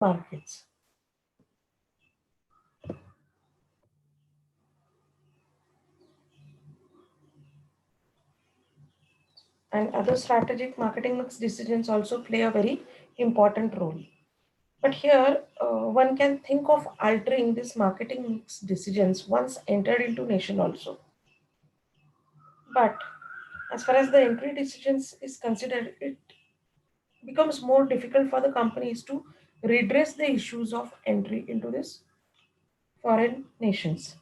markets. And other strategic marketing mix decisions also play a very important role. But here, one can think of altering this marketing mix decisions once entered into nation also. But as far as the entry decisions is considered, it becomes more difficult for the companies to redress the issues of entry into this foreign nations.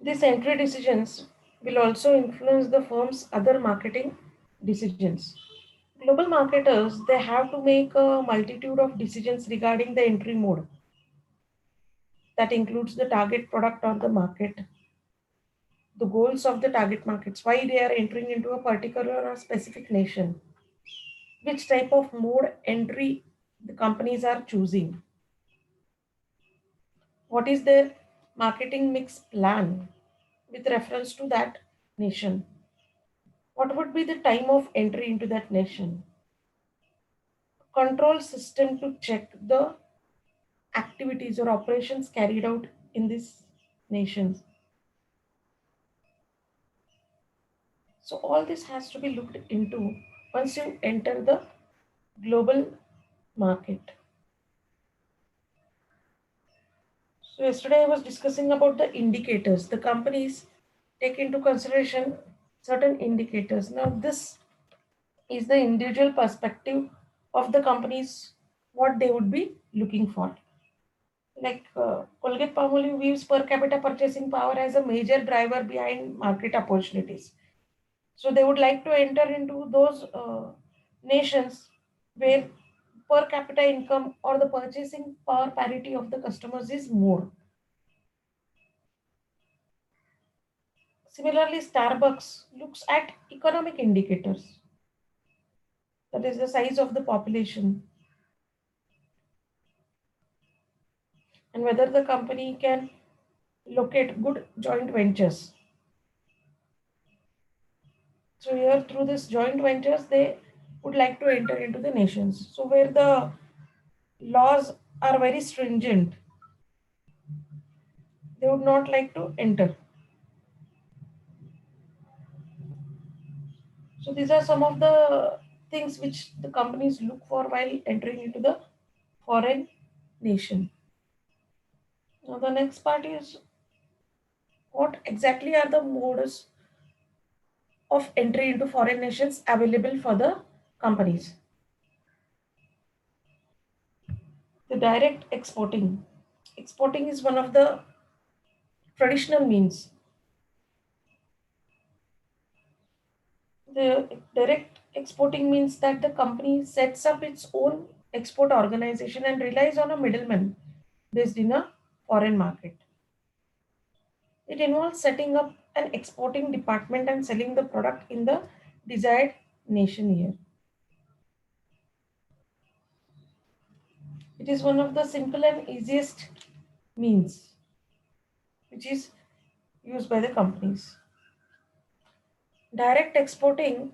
These entry decisions will also influence the firm's other marketing decisions. Global marketers, they have to make a multitude of decisions regarding the entry mode. That includes the target product or the market, the goals of the target markets, why they are entering into a particular or specific nation, which type of mode entry the companies are choosing, what is their marketing mix plan with reference to that nation, what would be the time of entry into that nation, control system to check the activities or operations carried out in these nations. So all this has to be looked into once you enter the global market. So yesterday I was discussing about the indicators. The companies take into consideration certain indicators. Now this is the individual perspective of the companies, what they would be looking for. Like Colgate Palmolive views per capita purchasing power as a major driver behind market opportunities. So they would like to enter into those nations where per capita income or the purchasing power parity of the customers is more. Similarly, Starbucks looks at economic indicators, that is the size of the population and whether the company can locate good joint ventures. So here through this joint ventures, they would like to enter into the nations. So where the laws are very stringent, they would not like to enter. So these are some of the things which the companies look for while entering into the foreign nation. Now the next part is what exactly are the modes of entry into foreign nations available for the companies. The direct exporting. Exporting is one of the traditional means. The direct exporting means that the company sets up its own export organization and relies on a middleman based in a foreign market. It involves setting up an exporting department and selling the product in the desired nation here. It is one of the simple and easiest means which is used by the companies. Direct exporting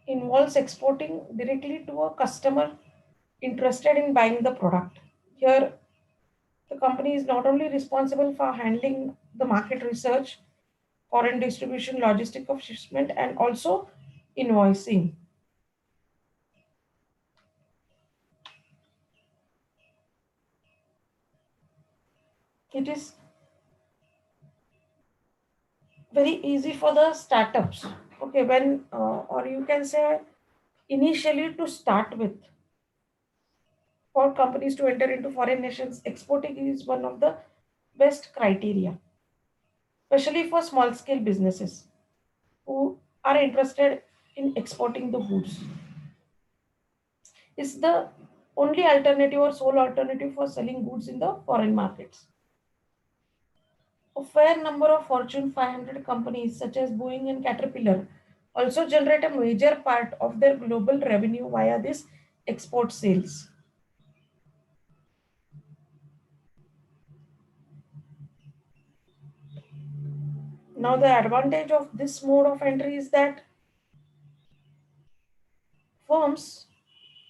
involves exporting directly to a customer interested in buying the product. Here, the company is not only responsible for handling the market research, foreign distribution, logistic of shipment, and also invoicing. It is very easy for the startups. Okay, when or you can say initially to start with, for companies to enter into foreign nations, exporting is one of the best criteria, especially for small scale businesses who are interested in exporting the goods. It's the only alternative or sole alternative for selling goods in the foreign markets. A fair number of Fortune 500 companies such as Boeing and Caterpillar also generate a major part of their global revenue via this export sales. Now, the advantage of this mode of entry is that firms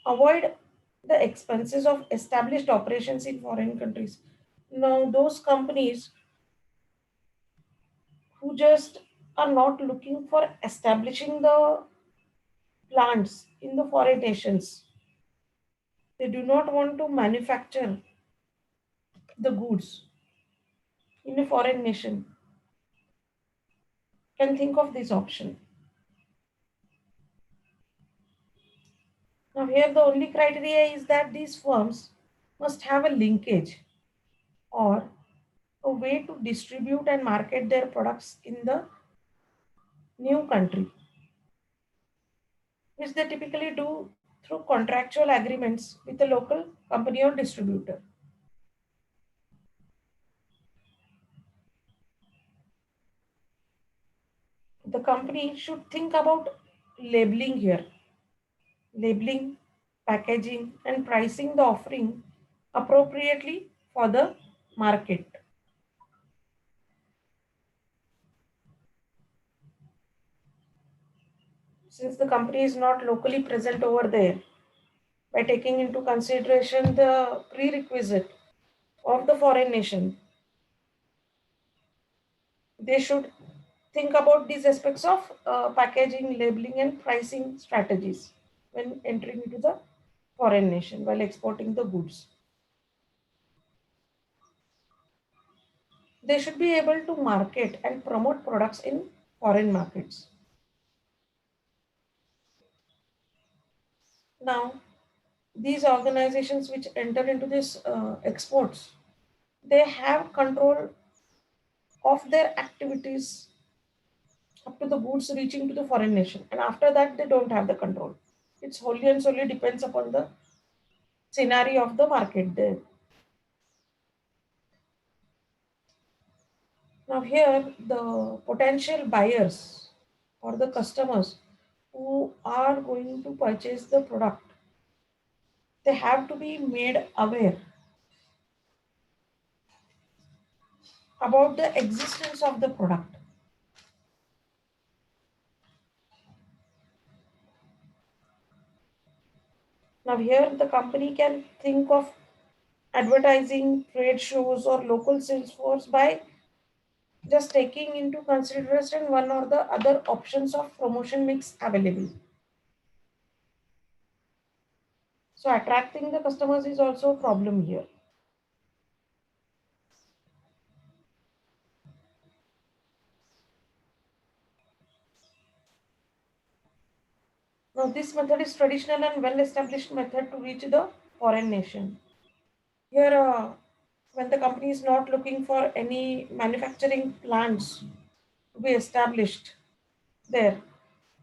avoid the expenses of established operations in foreign countries. Now, those companies who just are not looking for establishing the plants in the foreign nations, they do not want to manufacture the goods in a foreign nation, can think of this option. Now, here the only criteria is that these firms must have a linkage or a way to distribute and market their products in the new country, which they typically do through contractual agreements with a local company or distributor. The company should think about labeling here, labeling, packaging, and pricing the offering appropriately for the market. Since the company is not locally present over there, by taking into consideration the prerequisite of the foreign nation, they should think about these aspects of packaging, labeling, and pricing strategies when entering into the foreign nation while exporting the goods. They should be able to market and promote products in foreign markets. Now, these organizations which enter into this exports, they have control of their activities up to the goods reaching to the foreign nation, and after that they don't have the control. It's wholly and solely depends upon the scenario of the market there. Now here the potential buyers or the customers who are going to purchase the product, they have to be made aware about the existence of the product. Now here the company can think of advertising, trade shows or local sales force by just taking into consideration one or the other options of promotion mix available. So attracting the customers is also a problem here. Now this method is traditional and well established method to reach the foreign nation. Here when the company is not looking for any manufacturing plants to be established there,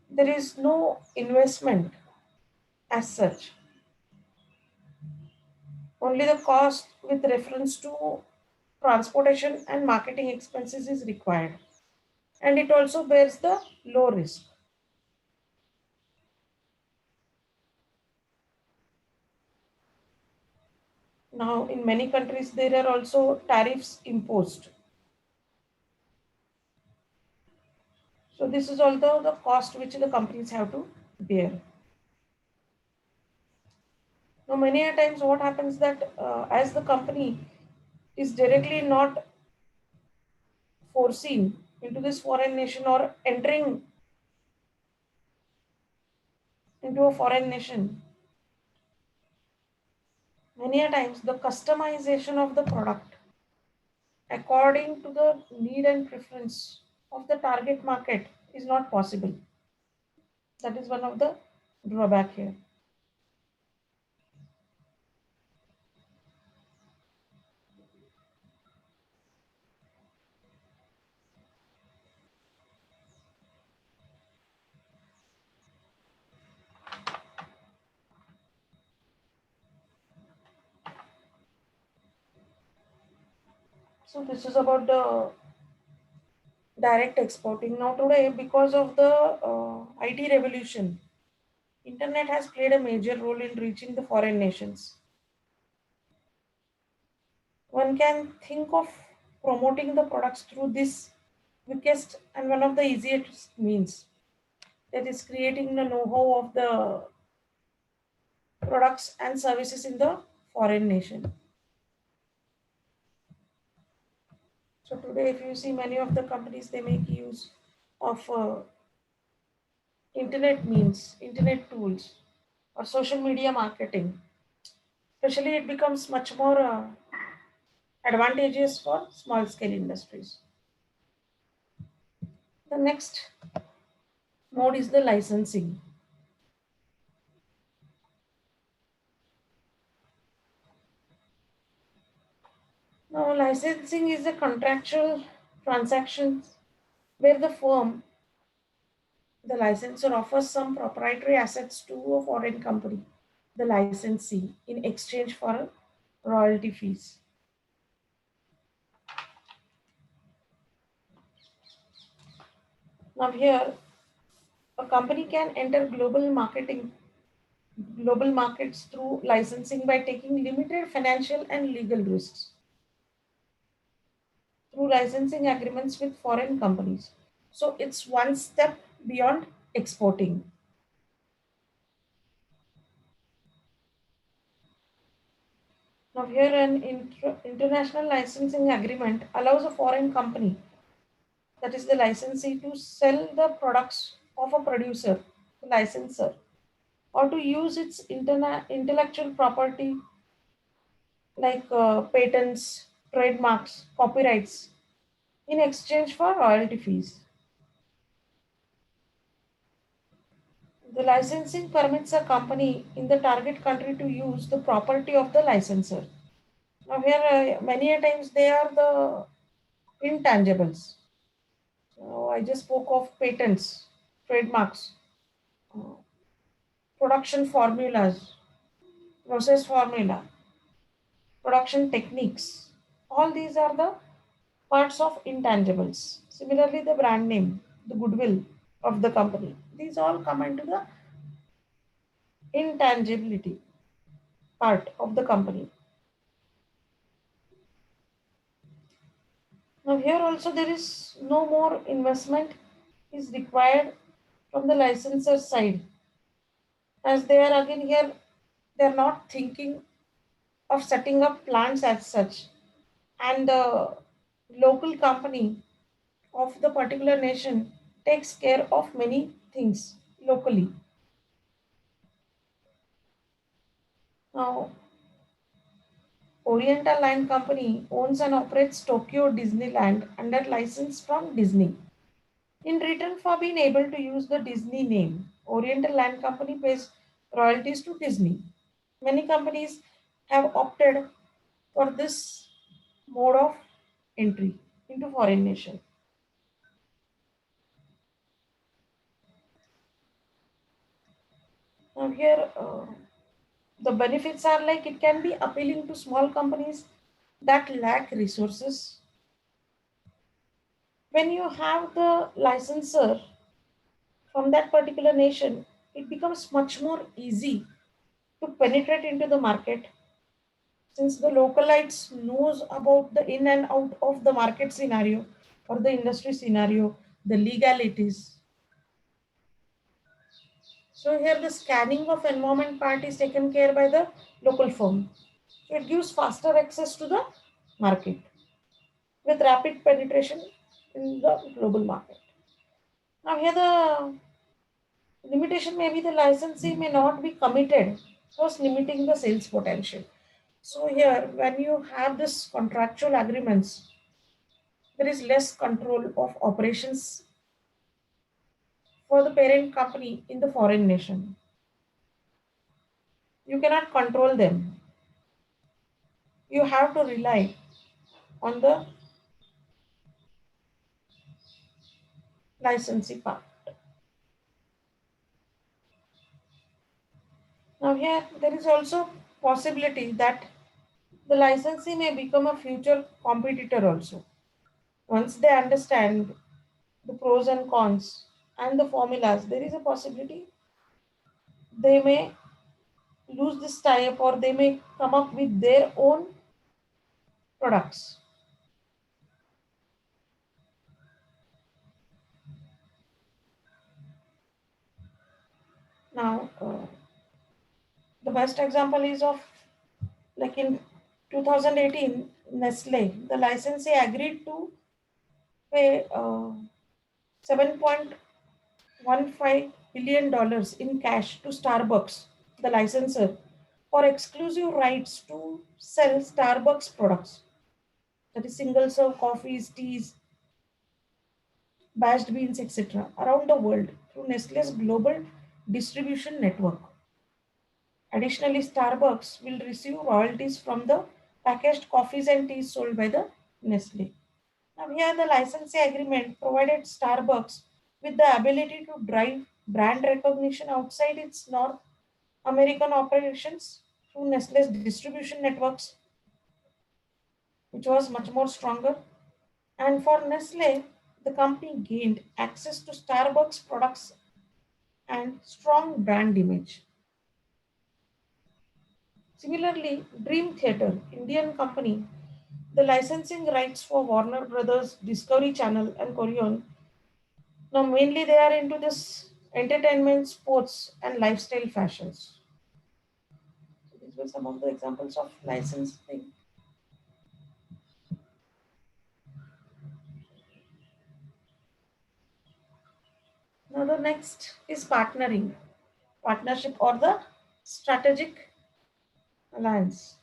there is no investment as such. Only the cost with reference to transportation and marketing expenses is required. And it also bears the low risk. Now, in many countries, there are also tariffs imposed. So, this is also the cost which the companies have to bear. Now, many a times, what happens that as the company is directly not foreseen into this foreign nation or entering into a foreign nation, many a times the customization of the product according to the need and preference of the target market is not possible. That is one of the drawback here. So this is about the direct exporting. Now today, because of the IT revolution, internet has played a major role in reaching the foreign nations. One can think of promoting the products through this quickest and one of the easiest means. That is creating the know-how of the products and services in the foreign nation. So today, if you see many of the companies, they make use of internet means, internet tools, or social media marketing. Especially, it becomes much more advantageous for small scale industries. The next mode is the licensing. Now, licensing is a contractual transaction where the firm, the licensor, offers some proprietary assets to a foreign company, the licensee, in exchange for royalty fees. Now, here a company can enter global markets through licensing by taking limited financial and legal risks through licensing agreements with foreign companies. So it's one step beyond exporting. Now, here an international licensing agreement allows a foreign company, that is the licensee, to sell the products of a producer, the licensor, or to use its intellectual property like patents, trademarks, copyrights in exchange for royalty fees. The licensing permits a company in the target country to use the property of the licensor. Now, here many a times they are the intangibles. I just spoke of patents, trademarks, uh, production formulas, process formula, production techniques. All these are the parts of intangibles. Similarly, the brand name, the goodwill of the company. These all come into the intangibility part of the company. Now here also there is no more investment is required from the licensor side, as they are again here they are not thinking of setting up plants as such, and the local company of the particular nation takes care of many things locally. Now Oriental Land Company owns and operates Tokyo Disneyland under license from Disney. In return for being able to use the Disney name, Oriental Land Company pays royalties to Disney. Many companies have opted for this mode of entry into foreign nation. Now here, the benefits are like it can be appealing to small companies that lack resources. When you have the licensor from that particular nation, it becomes much more easy to penetrate into the market, since the localites knows about the in and out of the market scenario or the industry scenario, the legalities. So here the scanning of environment part is taken care by the local firm. So it gives faster access to the market with rapid penetration in the global market. Now here the limitation may be the licensee may not be committed, thus limiting the sales potential. So here when you have this contractual agreements, there is less control of operations for the parent company in the foreign nation. You cannot control them. You have to rely on the licensee part. Now here there is also possibility that the licensee may become a future competitor also. Once they understand the pros and cons and the formulas, there is a possibility they may lose this tie-up or they may come up with their own products. Now, The best example is of like in 2018, Nestle, the licensee agreed to pay $7.15 billion in cash to Starbucks, the licensor, for exclusive rights to sell Starbucks products, that is single serve coffees, teas, bashed beans, etc., around the world through Nestle's global distribution network. Additionally, Starbucks will receive royalties from the packaged coffees and teas sold by the Nestle. Now, here the licensing agreement provided Starbucks with the ability to drive brand recognition outside its North American operations through Nestle's distribution networks, which was much more stronger. And for Nestle, the company gained access to Starbucks products and strong brand image. Similarly, Dream Theater, Indian company, the licensing rights for Warner Brothers, Discovery Channel, and Korean. Now, mainly they are into this entertainment, sports, and lifestyle fashions. So these were some of the examples of licensing. Now, the next is partnering, partnership, or the strategic alliance.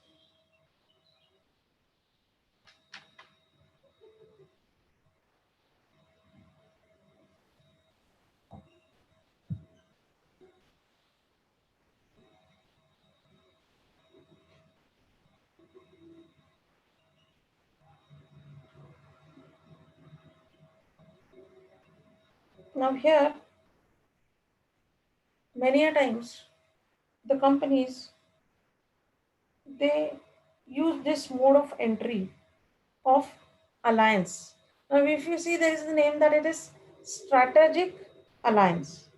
Now, here, many a times, the companies they use this mode of entry of alliance. Now, if you see, there is the name that it is strategic alliance.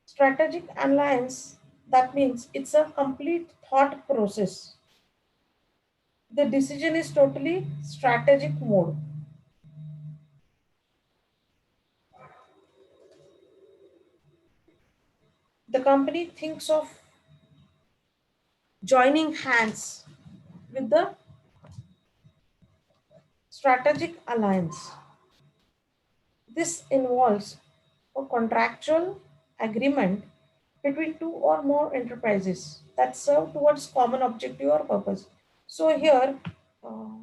Strategic alliance, that means it's a complete thought process. The decision is totally strategic mode. The company thinks of joining hands with the strategic alliance. This involves a contractual agreement between two or more enterprises that serve towards common objective or purpose. So here,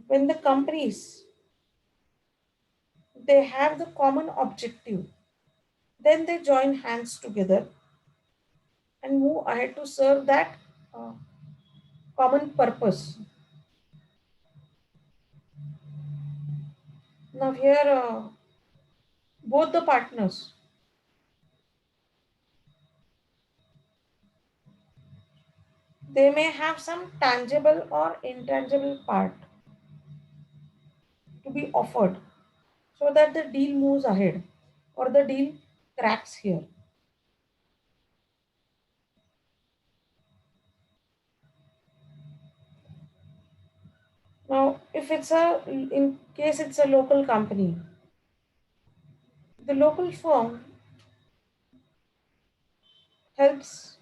when the companies they have the common objective, then they join hands together and move ahead to serve that uh, common purpose. Now here, both the partners they may have some tangible or intangible part to be offered so that the deal moves ahead or the deal cracks here. Now, if it's a in case it's a local company, the local firm helps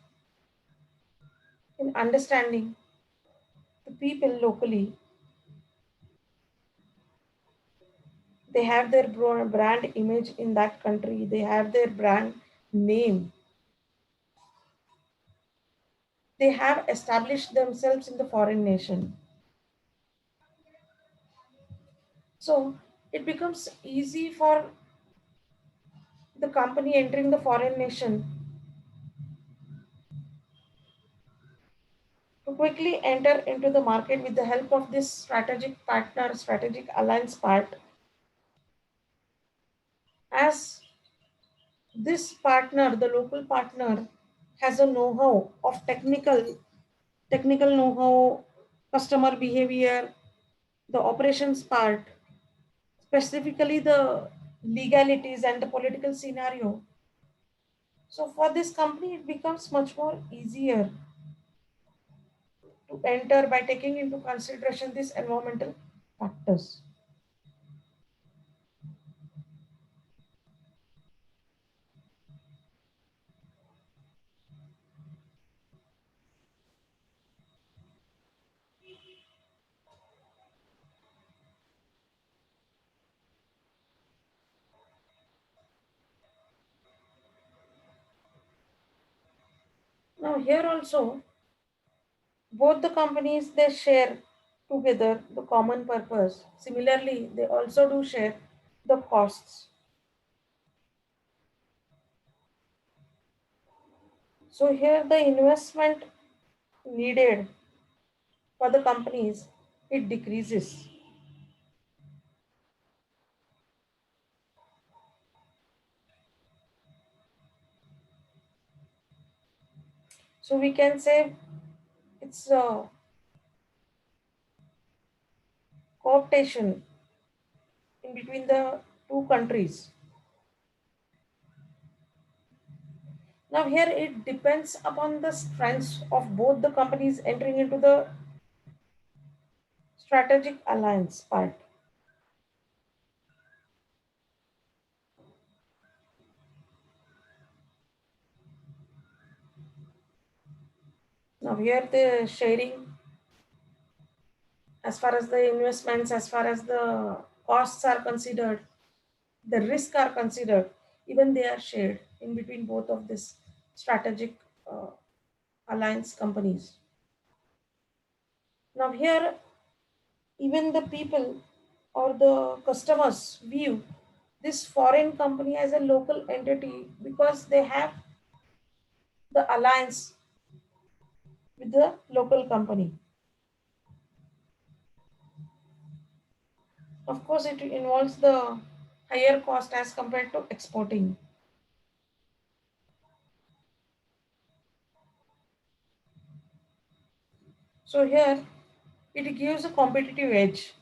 in understanding the people locally. They have their brand image in that country, they have their brand name, they have established themselves in the foreign nation. So it becomes easy for the company entering the foreign nation to quickly enter into the market with the help of this strategic partner, strategic alliance part, as this partner, the local partner, has a know-how of technical know-how, customer behavior, the operations part, specifically the legalities and the political scenario. So for this company, it becomes much more easier to enter by taking into consideration these environmental factors. Now here also both the companies they share together the common purpose. Similarly, they also do share the costs. So here the investment needed for the companies it decreases. So we can say it's a cooptation in between the two countries. Now here it depends upon the strengths of both the companies entering into the strategic alliance part. Now here the sharing as far as the investments, as far as the costs are considered, the risk are considered, even they are shared in between both of this strategic uh, alliance companies. Now here even the people or the customers view this foreign company as a local entity because they have the alliance with the local company. Of course, it involves the higher cost as compared to exporting. So here it gives a competitive edge.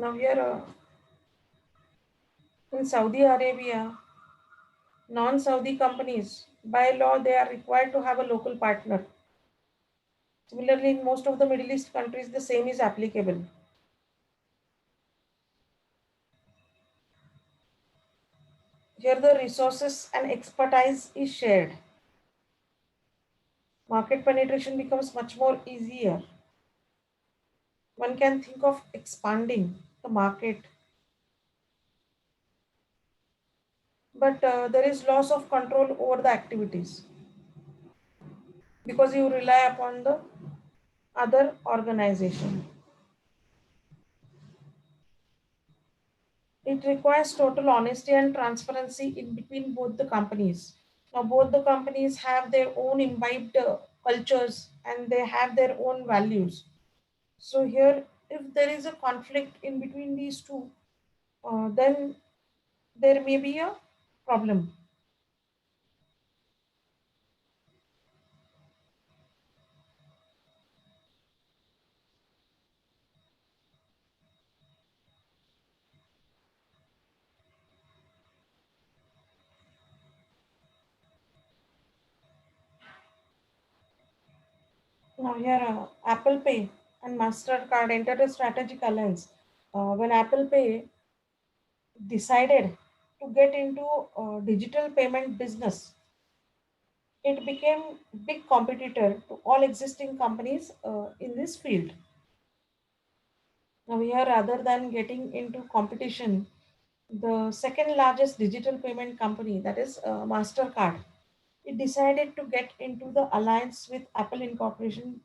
Now here in Saudi Arabia, non-Saudi companies by law they are required to have a local partner. Similarly, in most of the Middle East countries, the same is applicable. Here the resources and expertise is shared. Market penetration becomes much more easier. One can think of expanding the market, but there is loss of control over the activities because you rely upon the other organization. It requires total honesty and transparency in between both the companies. Now, both the companies have their own imbibed cultures and they have their own values. So, here, if there is a conflict in between these two, then there may be a problem. Now, here, Apple Pay and MasterCard entered a strategic alliance. When Apple Pay decided to get into digital payment business, it became big competitor to all existing companies in this field. Now here, rather than getting into competition, the second largest digital payment company, that is Mastercard, it decided to get into the alliance with Apple Incorporation,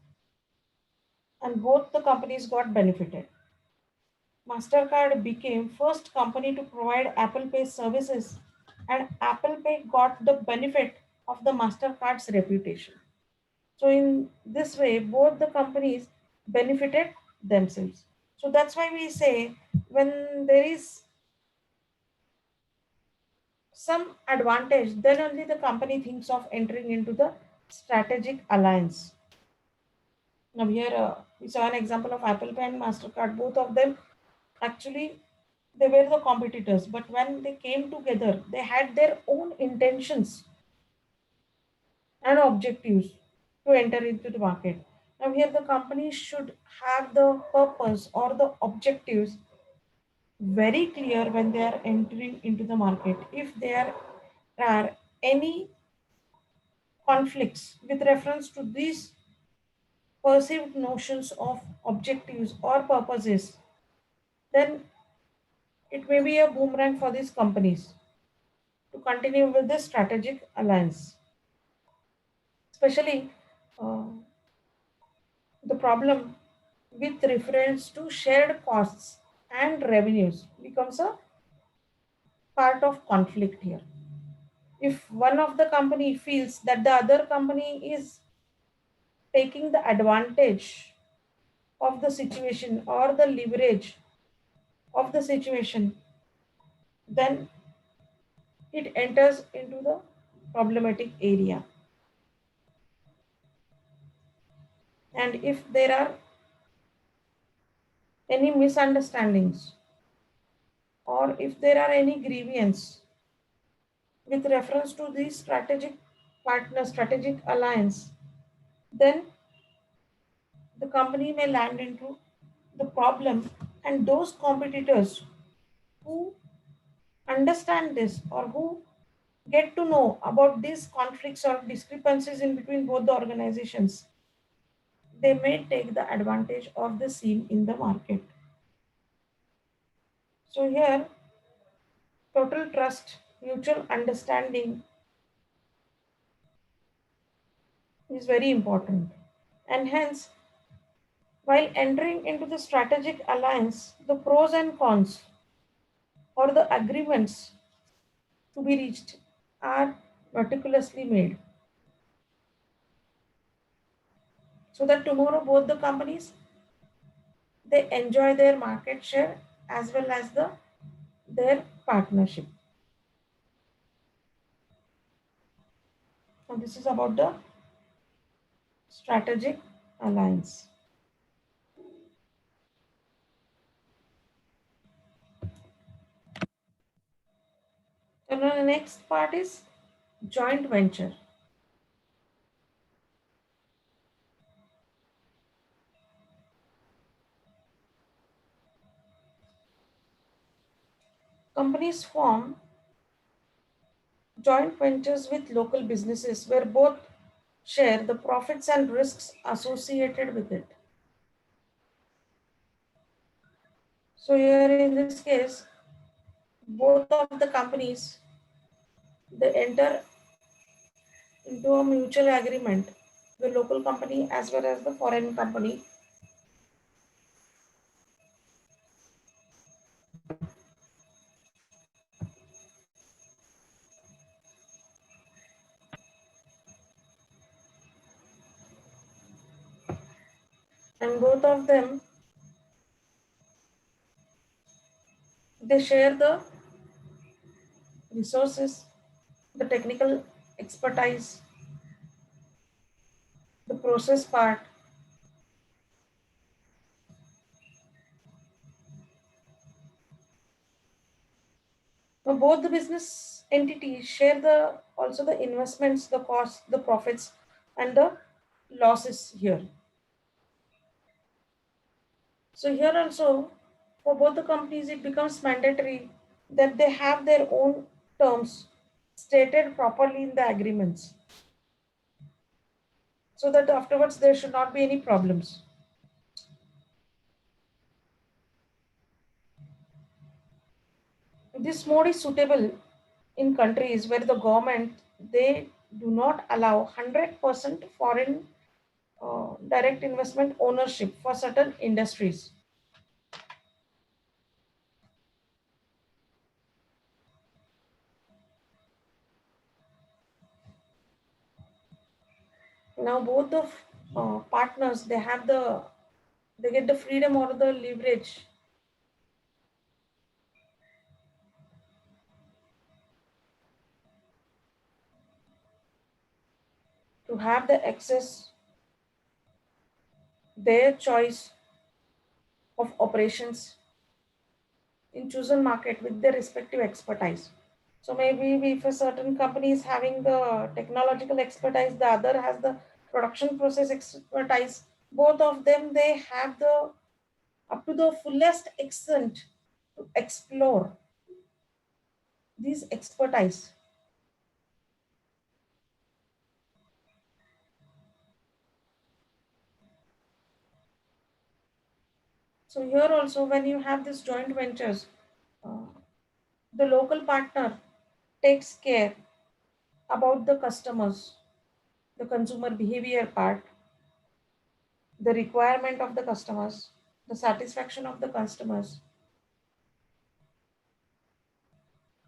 and both the companies got benefited. Mastercard became first company to provide Apple Pay services, and Apple Pay got the benefit of the Mastercard's reputation. So in this way, both the companies benefited themselves. So that's why we say when there is some advantage, then only the company thinks of entering into the strategic alliance. Now here we saw an example of Apple Pay and Mastercard. Both of them actually they were the competitors, but when they came together, they had their own intentions and objectives to enter into the market. Now, here the company should have the purpose or the objectives very clear when they are entering into the market. If there are any conflicts with reference to these perceived notions of objectives or purposes, then it may be a boomerang for these companies to continue with this strategic alliance. Especially uh, the problem with reference to shared costs and revenues becomes a part of conflict here. If one of the company feels that the other company is taking the advantage of the situation or the leverage of the situation, then it enters into the problematic area. And if there are any misunderstandings or if there are any grievance with reference to the strategic partner, strategic alliance, then the company may land into the problem, and those competitors who understand this or who get to know about these conflicts or discrepancies in between both the organizations, they may take the advantage of the scene in the market. So here, total trust, mutual understanding is very important. And hence, while entering into the strategic alliance, the pros and cons or the agreements to be reached are meticulously made so that tomorrow both the companies they enjoy their market share as well as their partnership. So this is about the strategic alliance. So now the next part is joint venture. Companies form joint ventures with local businesses where both share the profits and risks associated with it. So here in this case, both of the companies they enter into a mutual agreement, the local company as well as the foreign company, and both of them they share the resources, the technical expertise, the process part. Now, both the business entities share the also the investments, the costs, the profits, and the losses here. So here also, for both the companies, it becomes mandatory that they have their own terms stated properly in the agreements, so that afterwards there should not be any problems. This mode is suitable in countries where the government they do not allow 100% foreign direct investment ownership for certain industries. Now both the partners they get the freedom or the leverage to have the access their choice of operations in chosen market with their respective expertise. So maybe if a certain company is having the technological expertise, the other has the production process expertise. Both of them they have the up to the fullest extent to explore these expertise. So here also, when you have this joint ventures, uh, the local partner takes care about the customers, the consumer behavior part, the requirement of the customers, the satisfaction of the customers,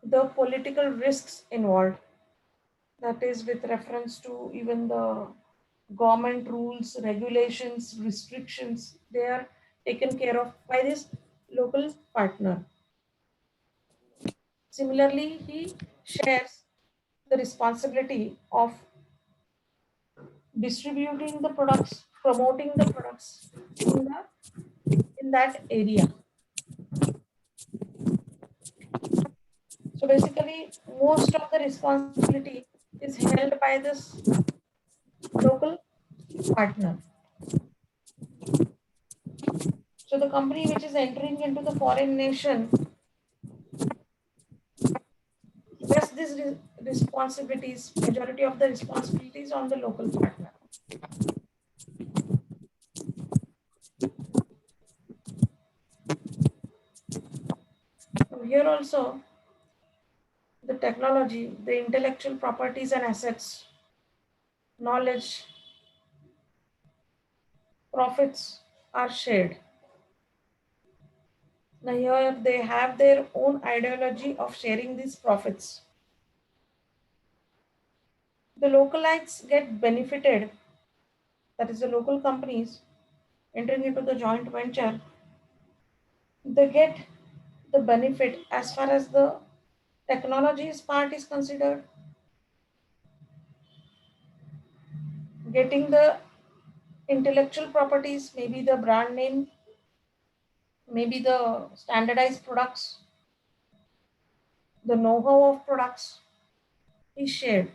the political risks involved, that is with reference to even the government rules, regulations, restrictions, they are taken care of by this local partner. Similarly, he shares the responsibility of distributing the products, promoting the products in that area. So basically, most of the responsibility is held by this local partner. So the company which is entering into the foreign nation vests these responsibilities, majority of the responsibilities on the local partner. So here also, the technology, the intellectual properties and assets, knowledge, profits are shared. Now here they have their own ideology of sharing these profits. The localites get benefited, that is the local companies entering into the joint venture, they get the benefit as far as the technologies part is considered, getting the intellectual properties, maybe the brand name, maybe the standardized products, the know-how of products is shared.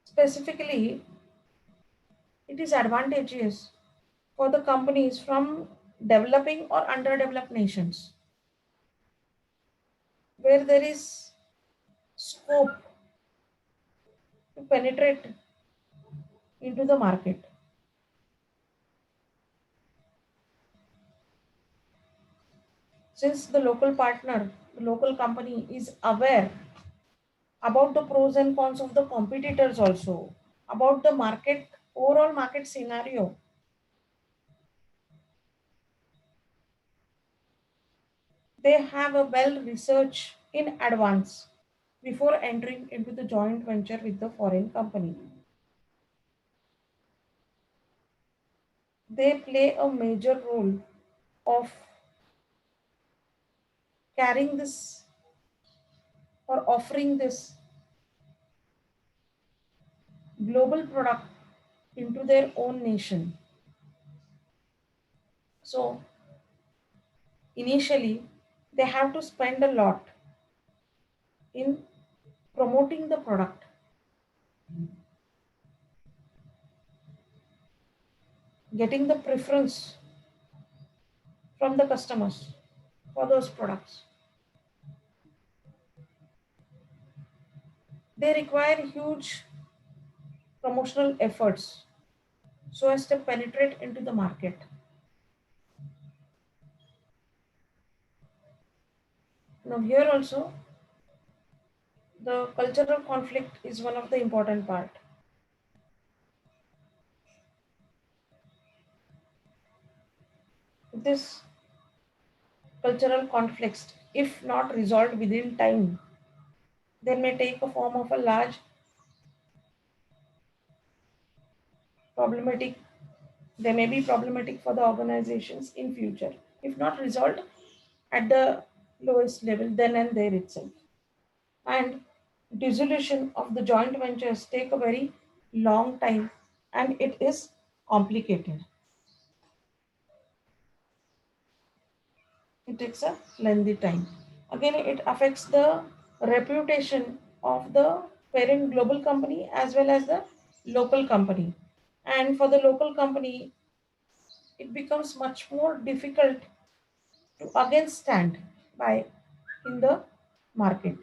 Specifically, it is advantageous for the companies from developing or underdeveloped nations where there is scope to penetrate into the market. Since the local partner, the local company is aware about the pros and cons of the competitors also, about the market, overall market scenario, they have a well research in advance before entering into the joint venture with the foreign company. They play a major role of carrying this or offering this global product into their own nation. So initially, they have to spend a lot in promoting the product, getting the preference from the customers for those products. They require huge promotional efforts so as to penetrate into the market. Now, here also, the cultural conflict is one of the important part. This cultural conflicts, if not resolved within time, they may take a form of a large problematic. They may be problematic for the organizations in future if not resolved at the lowest level then and there itself. And dissolution of the joint ventures take a very long time and it is complicated. It takes a lengthy time. Again, it affects the reputation of the parent global company as well as the local company. And for the local company, it becomes much more difficult to again stand by in the market.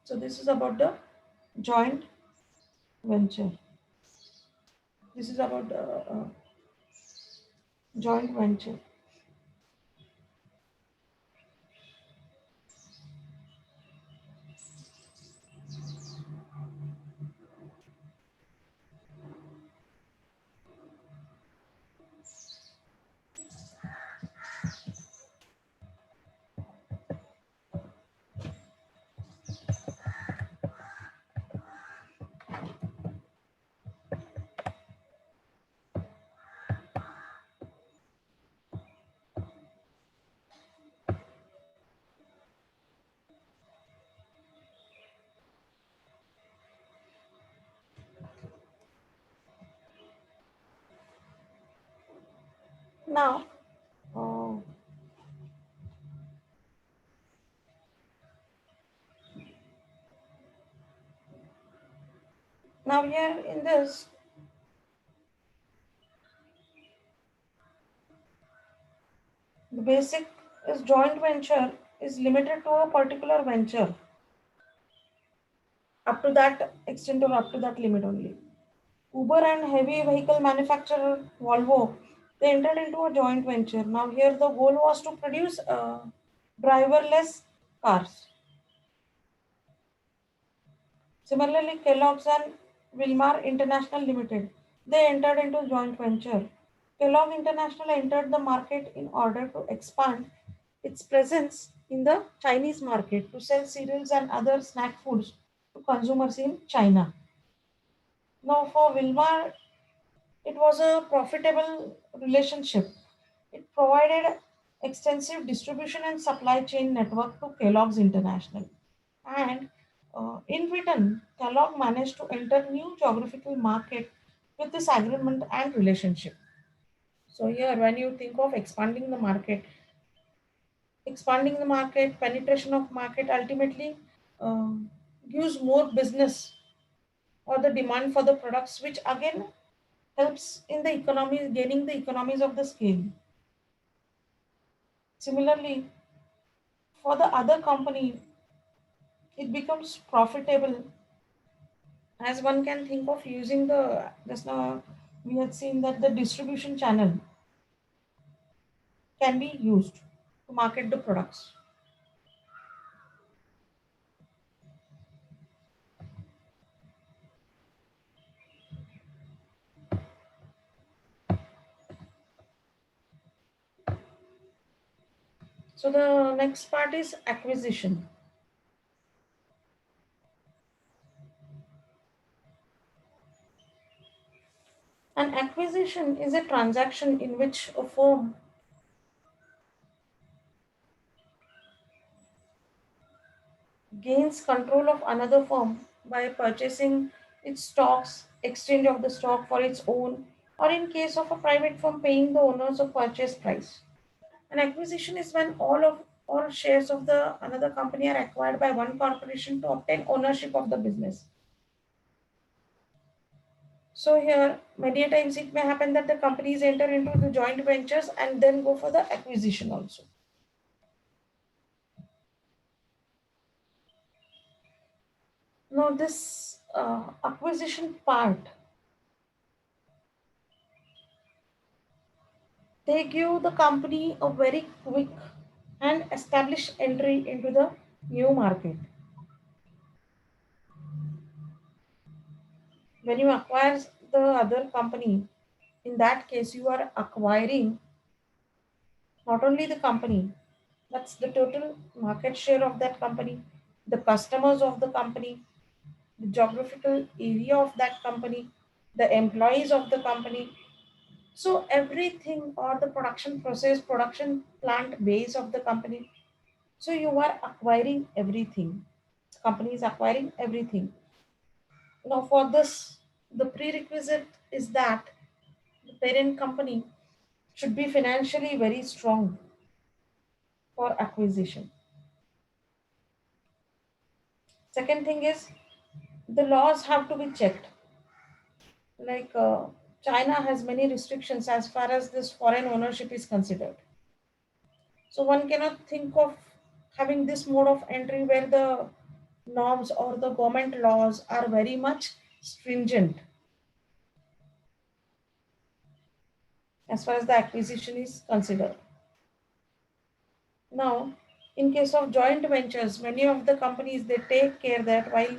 So this is about the joint venture. This is about joint venture. Now, uh, now here in this, the basic is joint venture is limited to a particular venture up to that extent or up to that limit only. Uber and heavy vehicle manufacturer Volvo, they entered into a joint venture. Now here the goal was to produce driverless cars. Similarly, Kellogg's and Wilmar International Limited, they entered into joint venture. Kellogg International entered the market in order to expand its presence in the Chinese market to sell cereals and other snack foods to consumers in China. Now, for Wilmar, it was a profitable relationship. It provided extensive distribution and supply chain network to Kellogg's International. And in return, Kellogg managed to enter new geographical market with this agreement and relationship. So here, when you think of expanding the market, penetration of market ultimately gives more business or the demand for the products, which again helps in the economy, gaining the economies of the scale. Similarly, for the other company, it becomes profitable as one can think of using the just now we had seen that the distribution channel can be used to market the products. So the next part is acquisition. An acquisition is a transaction in which a firm gains control of another firm by purchasing its stocks, exchange of the stock for its own, or in case of a private firm paying the owners of purchase price. An acquisition is when all shares of the another company are acquired by one corporation to obtain ownership of the business. So here, many a times it may happen that the companies enter into the joint ventures and then go for the acquisition also. Now, this acquisition part, they give the company a very quick and established entry into the new market. When you acquire the other company, in that case, you are acquiring not only the company, that's the total market share of that company, the customers of the company, the geographical area of that company, the employees of the company. So everything or the production process, production plant base of the company. So you are acquiring everything. Company is acquiring everything. Now for this, the prerequisite is that the parent company should be financially very strong for acquisition. Second thing is the laws have to be checked. Like China has many restrictions as far as this foreign ownership is considered. So one cannot think of having this mode of entry where the norms or the government laws are very much stringent. as far as the acquisition is considered. Now, in case of joint ventures, many of the companies they take care that while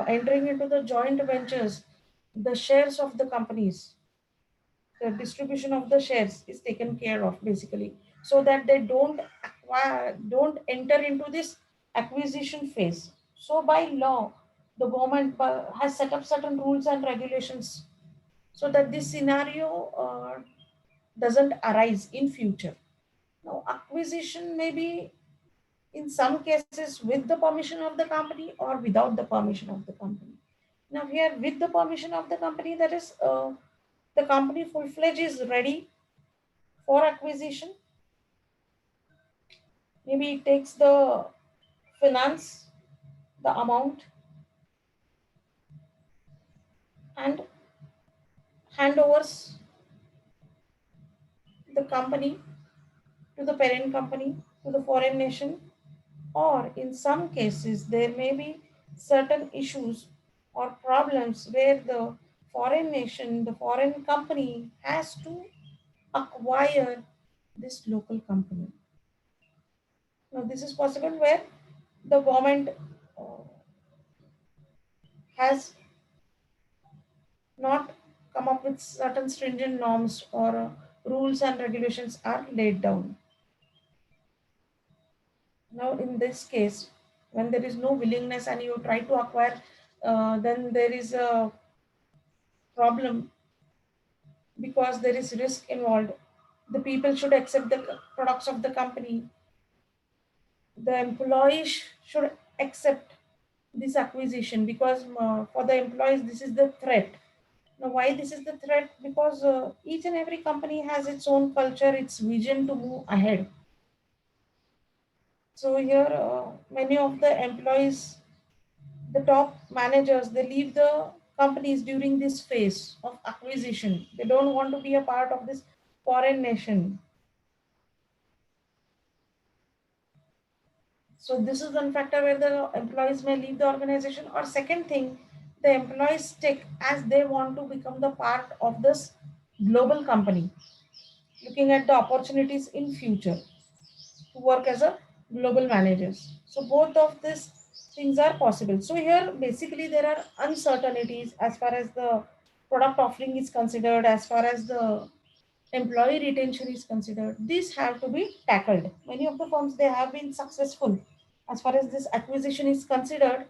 entering into the joint ventures, the shares of the companies, the distribution of the shares is taken care of basically, so that they don't acquire, don't enter into this acquisition phase. So by law, the government has set up certain rules and regulations so that this scenario doesn't arise in future. Now, acquisition may be in some cases with the permission of the company or without the permission of the company. Now, here with the permission of the company, that is, the company full fledged is ready for acquisition. Maybe it takes the finance, the amount, and handovers the company to the parent company, to the foreign nation, or in some cases, there may be certain issues or problems where the foreign nation, the foreign company has to acquire this local company. Now, this is possible where the government uh, has not come up with certain stringent norms or rules and regulations are laid down. Now, in this case, when there is no willingness and you try to acquire, then there is a problem because there is risk involved. The people should accept the products of the company. The employees should accept this acquisition because for the employees, this is the threat. Now, why this is the threat? Because each and every company has its own culture, its vision to move ahead. So here, many of the employees, the top managers, they leave the companies during this phase of acquisition. They don't want to be a part of this foreign nation. So this is one factor where the employees may leave the organization. Or second thing, the employees stick as they want to become the part of this global company, looking at the opportunities in future to work as a global managers. So both of these things are possible. So here basically there are uncertainties as far as the product offering is considered, as far as the employee retention is considered. These have to be tackled. Many of the firms they have been successful as far as this acquisition is considered,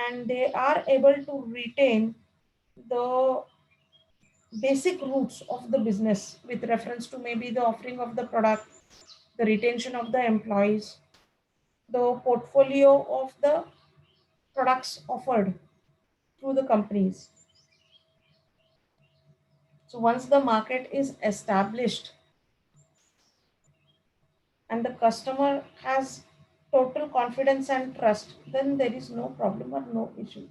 and they are able to retain the basic roots of the business with reference to maybe the offering of the product, the retention of the employees, the portfolio of the products offered through the companies. So once the market is established and the customer has total confidence and trust, then there is no problem or no issue.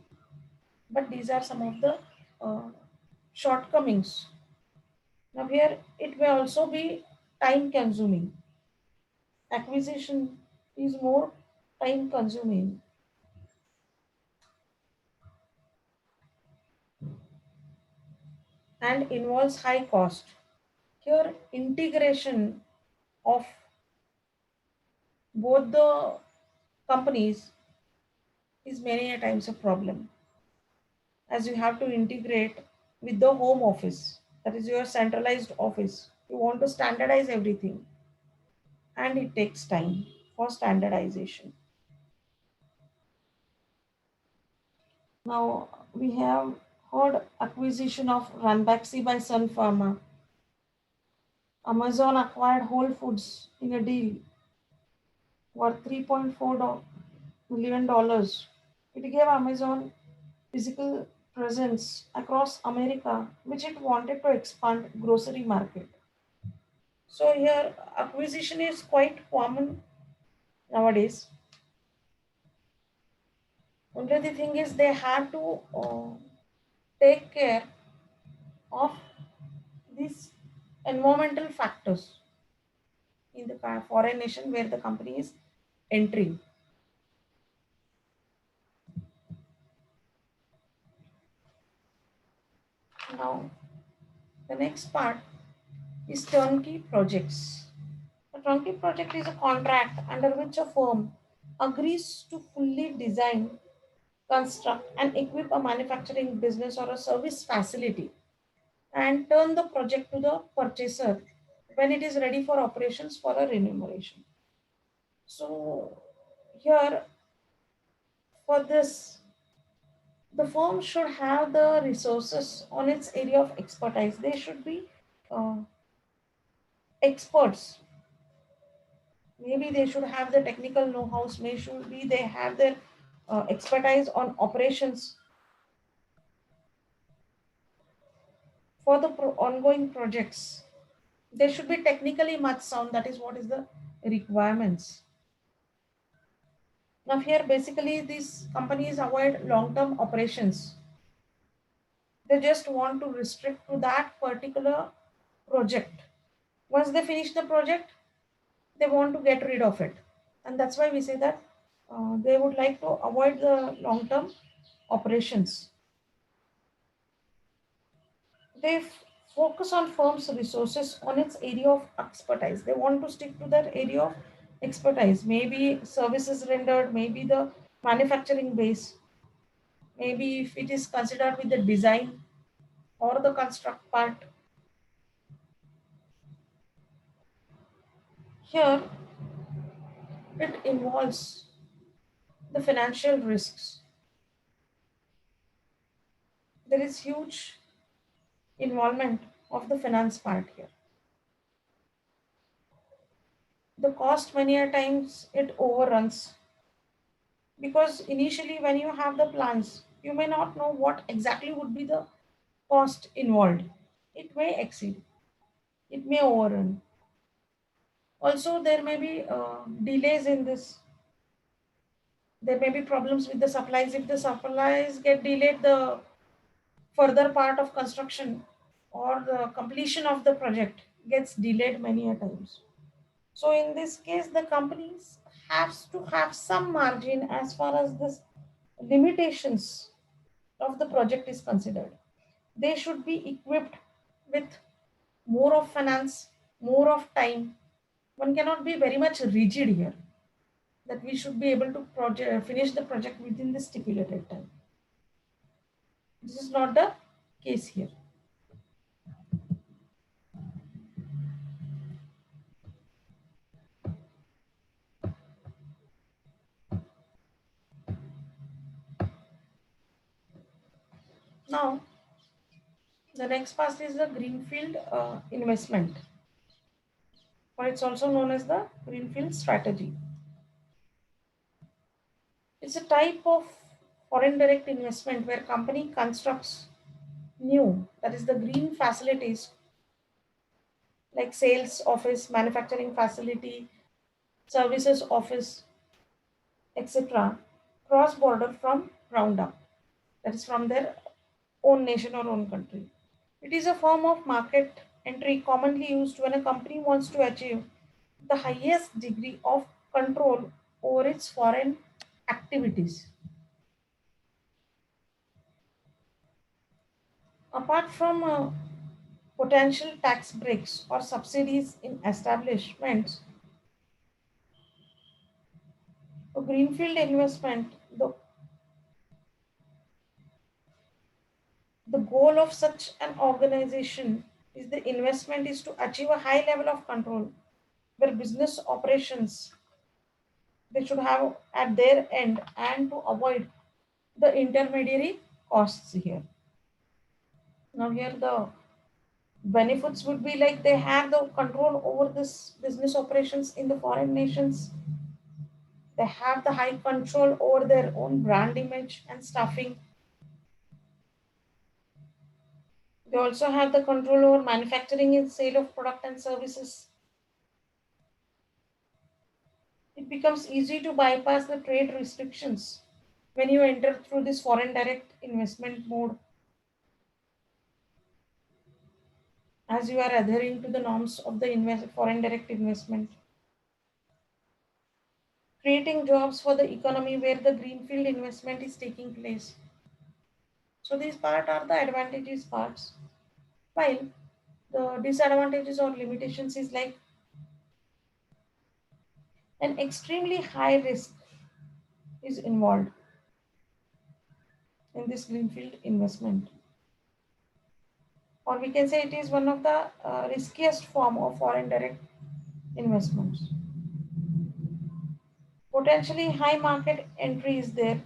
But these are some of the uh, shortcomings. Now, here it may also be time consuming. Acquisition is more time consuming and involves high cost. Here, integration of both the companies is many a times a problem, as you have to integrate with the home office, that is your centralized office. You want to standardize everything, and it takes time for standardization. Now we have heard acquisition of Ranbaxy by Sun Pharma. Amazon acquired Whole Foods in a deal worth $3.4 million. It gave Amazon physical presence across America, which it wanted to expand grocery market. So here acquisition is quite common nowadays. Only the thing is they have to take care of these environmental factors in the foreign nation where the company is entering. Now the next part is turnkey projects. A turnkey project is a contract under which a firm agrees to fully design, construct, and equip a manufacturing business or a service facility and turn the project to the purchaser when it is ready for operations for a remuneration. So, here for this, the firm should have the resources on its area of expertise. They should be uh, experts. Maybe they should have the technical know-hows. Maybe should be they have their expertise on operations for the ongoing projects. They should be technically much sound. That is what is the requirements. Now here basically these companies avoid long-term operations. They just want to restrict to that particular project. Once they finish the project, they want to get rid of it. And that's why we say that they would like to avoid the long-term operations. They focus on firms' resources on its area of expertise. They want to stick to that area of expertise. Maybe services rendered, maybe the manufacturing base, maybe if it is considered with the design or the construct part. Here, it involves the financial risks. There is huge involvement of the finance part here. The cost many a times it overruns because initially when you have the plans, you may not know what exactly would be the cost involved. It may exceed, it may overrun. Also, there may be delays in this. There may be problems with the supplies. If the supplies get delayed, the further part of construction or the completion of the project gets delayed many a times. So in this case, the companies has to have some margin as far as this limitations of the project is considered. They should be equipped with more of finance, more of time. One cannot be very much rigid here that we should be able to finish the project within the stipulated time. This is not the case here. Now, the next part is the greenfield investment, or it's also known as the greenfield strategy. It's a type of foreign direct investment where company constructs new, that is the green facilities like sales office, manufacturing facility, services office, etc. cross border from ground up. That is from their own nation or own country. It is a form of market entry commonly used when a company wants to achieve the highest degree of control over its foreign activities. Apart from potential tax breaks or subsidies in establishments, a greenfield investment, the goal of such an organization is the investment is to achieve a high level of control where business operations they should have at their end and to avoid the intermediary costs here. Now here the benefits would be like they have the control over this business operations in the foreign nations. They have the high control over their own brand image and staffing. They also have the control over manufacturing and sale of product and services. It becomes easy to bypass the trade restrictions when you enter through this foreign direct investment mode as you are adhering to the norms of the foreign direct investment. Creating jobs for the economy where the greenfield investment is taking place. So these part are the advantages parts. While The disadvantages or limitations is like an extremely high risk is involved in this greenfield investment, or we can say it is one of the riskiest form of foreign direct investments. Potentially high market entry is there.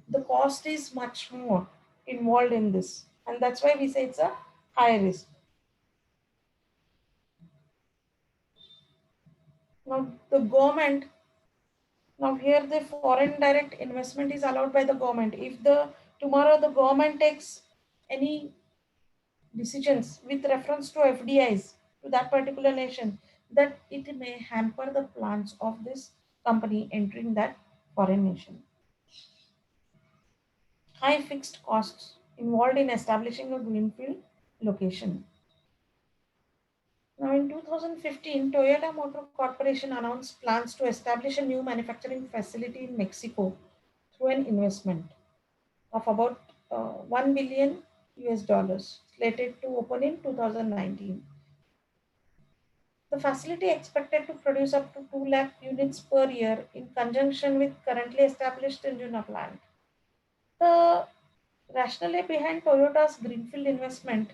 The cost is much more involved in this, and that's why we say it's a high risk. Now the government, now here the foreign direct investment is allowed by the government. If the tomorrow the government takes any decisions with reference to FDIs to that particular nation, that it may hamper the plans of this company entering that foreign nation. High fixed costs involved in establishing a greenfield location. Now, in 2015, Toyota Motor Corporation announced plans to establish a new manufacturing facility in Mexico through an investment of about 1 billion US dollars, slated to open in 2019. The facility expected to produce up to 2 lakh units per year in conjunction with currently established Injuna plant. The rationale behind Toyota's greenfield investment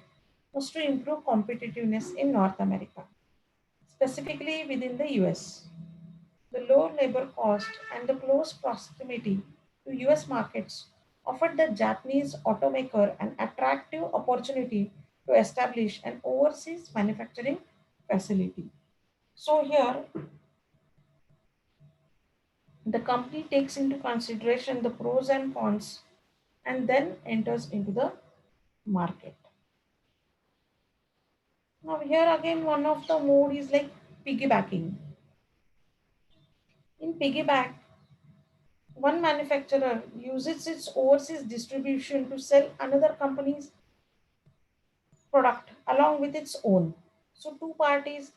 was to improve competitiveness in North America, specifically within the US. The low labor cost and the close proximity to US markets offered the Japanese automaker an attractive opportunity to establish an overseas manufacturing facility. So, here the company takes into consideration the pros and cons and then enters into the market. Now, here again, one of the mode is like piggybacking. In piggyback, one manufacturer uses its overseas distribution to sell another company's product along with its own. So, two parties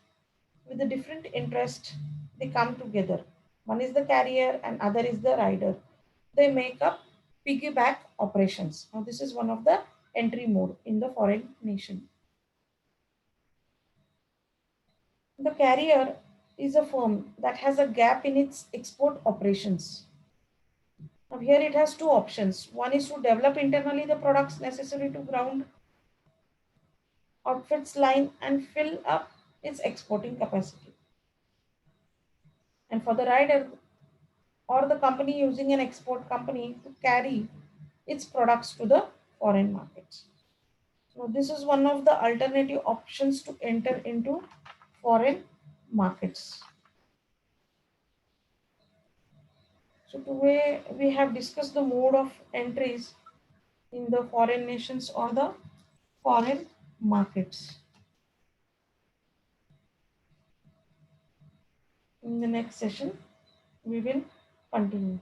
with a different interest they come together. One is the carrier and other is the rider. They make up piggyback operations. Now, this is one of the entry mode in the foreign nation. The carrier is a firm that has a gap in its export operations. Now, here it has two options. One is to develop internally the products necessary to ground outfits line and fill up its exporting capacity. And for the rider or the company using an export company to carry its products to the foreign markets. So this is one of the alternative options to enter into foreign markets. So today we have discussed the mode of entries in the foreign nations or the foreign markets. In the next session, we will continue.